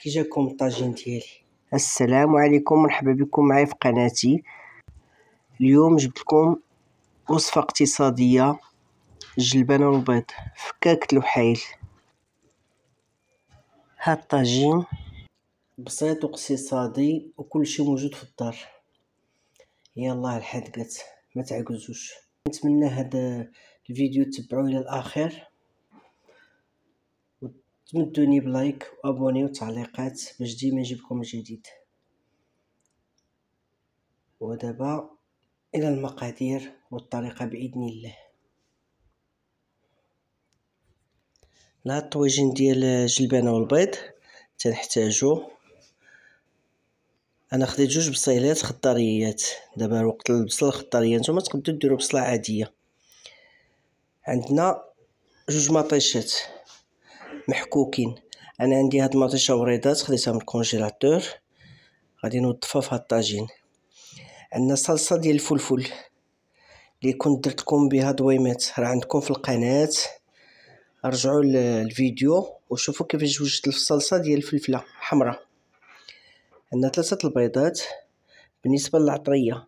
كي جاكم الطاجين ديالي. السلام عليكم، مرحبا بكم معايا في قناتي. اليوم جبت لكم وصفة اقتصادية، الجلبانة والبيض فكاكة الوحايل. هاد الطاجين بسيط واقتصادي وكل شيء موجود في الدار. يلا الحدقات ما تعجزوش. نتمنى هذا الفيديو تتبعوه الى الاخر، وتمدوني بلايك وابوني وتعليقات باش ديما نجيبكم جديد. ودابا الى المقادير والطريقه باذن الله. لهاد الطويجين ديال الجلبانه والبيض تنحتاجو، انا خديت 2 بصيلات خضاريات. دابا وقت البصل الخضاريه، نتوما تقدروا ديروا بصله عاديه. عندنا 2 مطيشات محكوكين. انا عندي هاد المطيشه وريضات خديتها من الكونجيلاتور، غادي نوظفها في هاد الطاجين. عندنا صلصه ديال الفلفل اللي كنت درت لكم بها دويمات، راه عندكم في القناه. رجعوا للفيديو وشوفوا كيفاش وجدت الصلصه ديال الفلفله حمراء. عندنا 3 البيضات. بالنسبه للعطريه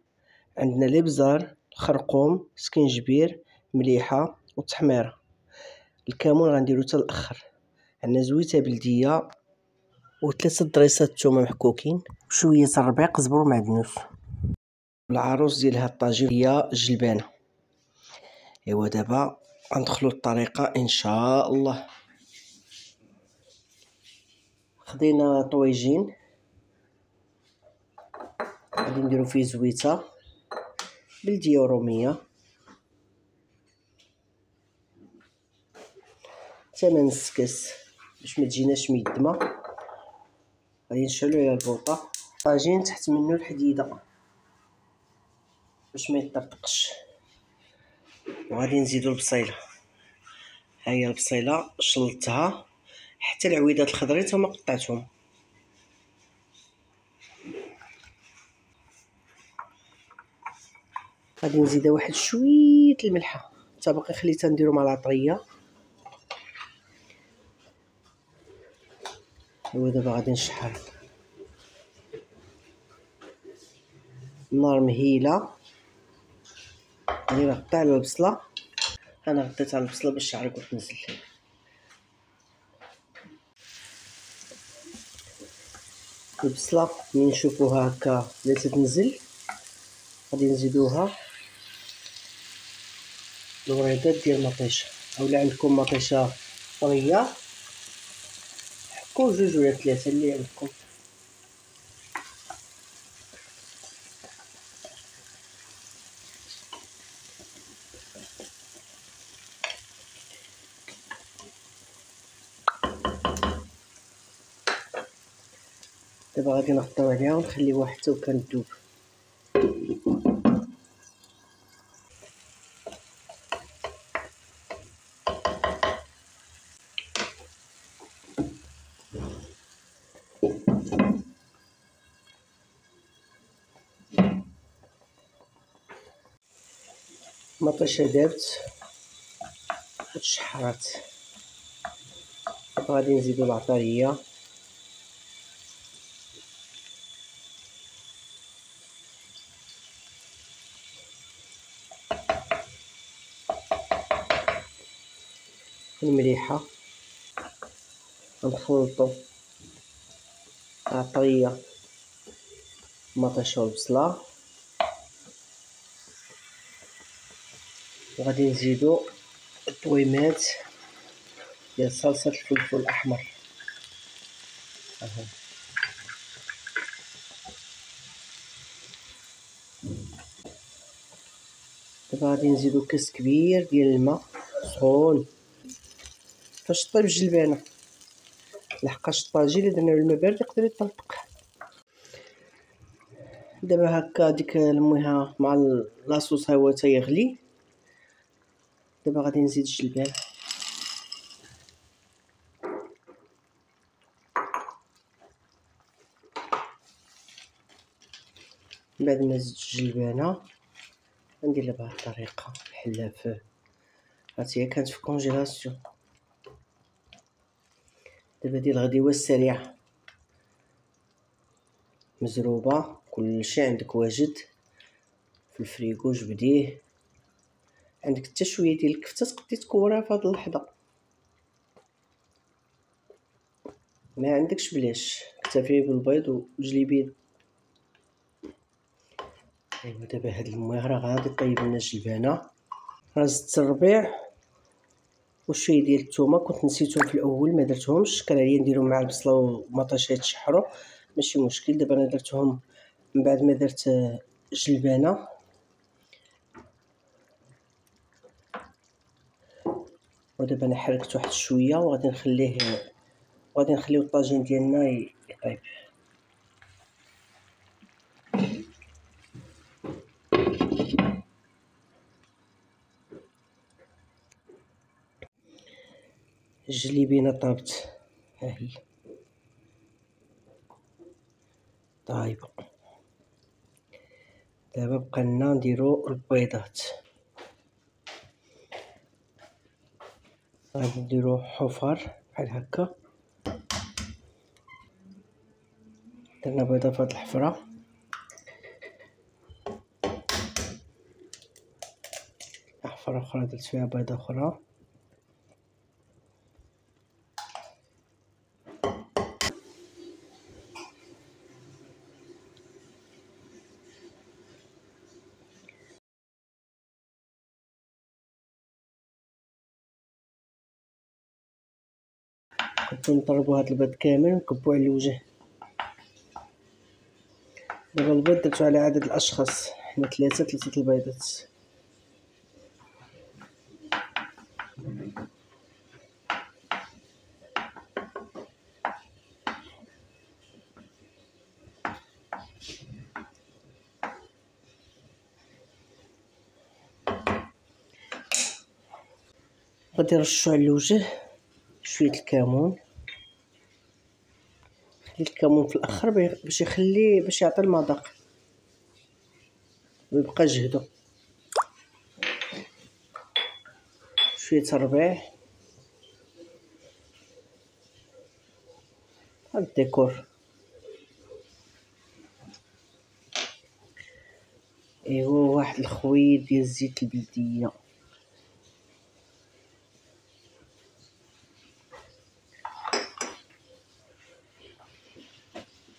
عندنا الابزار، الخرقوم، سكنجبير، مليحه والتحميره. الكمون غنديرو حتى الاخر. عندنا زويته بلديه و3 ضريسات الثومه محكوكين وشويه الربيق، زبر ومعدنوس. العروس ديال هاد الطاجين هي الجلبانه. ايوا دابا غندخلوا للطريقه ان شاء الله. خدينا طويجين غادي نديرو فيه زويته بلديه وروميه، 8 سكس باش ما تجيناش ميدمه. غادي نشعلو على البوطه طاجين تحت منه الحديده باش ما يطرطقش. وغادي نزيدو البصيله. ها هي البصيله شلطتها حتى العويدات الخضرين تما قطعتهم. غادي نزيدها واحد شويه الملحه حتى باقي خليتها نديرو مع العطريه. ودابا غادي نشحر النار مهيله. غادي نغطي على البصله. انا غطيت على البصله باش تعرق وتنزل. البصله ملي نشوفوها هكا بدات تنزل غادي نزيدوها الوريدات ديال المطيشه، اولا عندكم مطيشه طريه حكوا 2 ولا 3 اللي عندكم. دابا غادي نغطيو عليها ونخليوها حتى وكندوب. المطيشه دابت وتشحرات. دابا غادي نزيدو العطريه. المليحه غنخلطو العطريه المطيشه والبصله، وغادي نزيدو الطويمات ديال صلصه الفلفل الاحمر. دابا غادي نزيدو كاس كبير ديال الماء سخون فاش طيب الجلبانه، لحقاش الطاجين اللي درنا بالماء بارد يقدر يطلق. دابا هكا ديك الميها مع لاصوص ها هو تيغلي. دابا غادي نزيد الجلبانه. بعد ما زدت الجلبانه غندير لها بهاد الطريقه الحله في هي كانت في كونجيلاسيون. دابا ديال الغديوه السريعه مزروبة، كلشي عندك واجد في الفريكو. جبديه، عندك حتى شويه ديال الكفته تقدري تكورها في هاد اللحظه، ما عندكش بلاش، اكتفي بالبيض وجليبيه. ايوا دابا هاد الماء راه غادي طيب لنا الجلبانه. راه زدت الربيع وشويه ديال الثومه، كنت نسيتهم في الاول ما درتهمش، كان عليا نديرهم مع البصله ومطيشه يتشحروا، ماشي مشكل. دابا انا درتهم من بعد ما درت الجلبانه. ودابا انا حركت واحد شويه وغادي نخليو الطاجين ديالنا يطيب. الجليبينه طابت، ها هي طايبه. دابا بقى لنا نديرو البيضات. غادي نديرو حفر بحال هكا. درنا بيضه في هاد الحفره، حفره اخرى درت فيها بيضه اخرى. نقدروا نضربوا هاد البيض كامل ونكبوه على الوجه. دابا البيض درتو على عدد الاشخاص، حنا ثلاثه البيضات. غادي نرشو على الوجه شويه الكمون. خلي الكمون في الاخر باش يعطي المذاق ويبقى جهدو. شويه الربيع، هاد الديكور. ايوا واحد الخويط ديال الزيت البلديه.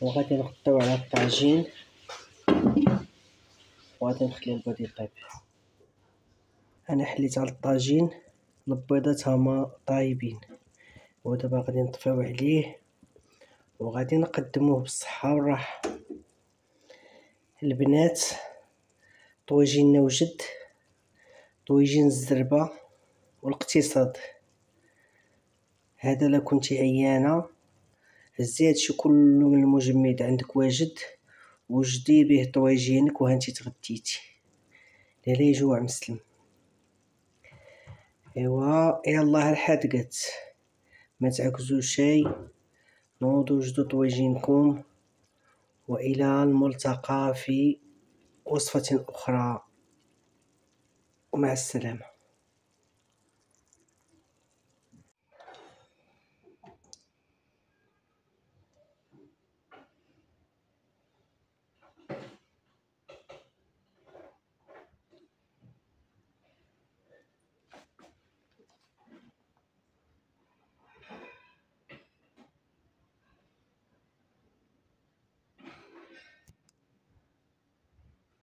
وغادي نغطيو على الطاجين وغادي نخلي البيض يطيب. انا حليت على الطاجين، البيضات هما طايبين، ودابا غادي نطفيو عليه وغادي نقدموه بالصحه والراحه. البنات، طويجين وجد، طويجين الزربه والاقتصاد. هذا لا كنتي عيانه، هزي هادشي كله من المجمد عندك واجد، وجدي به طويجينك وهانتي تغديتي. لا يجوع مسلم. ايوا يلاه الحدقات، ما تعكزوا شيء، نوضوا وجدوا طويجينكم. والى الملتقى في وصفة اخرى، ومع السلامة.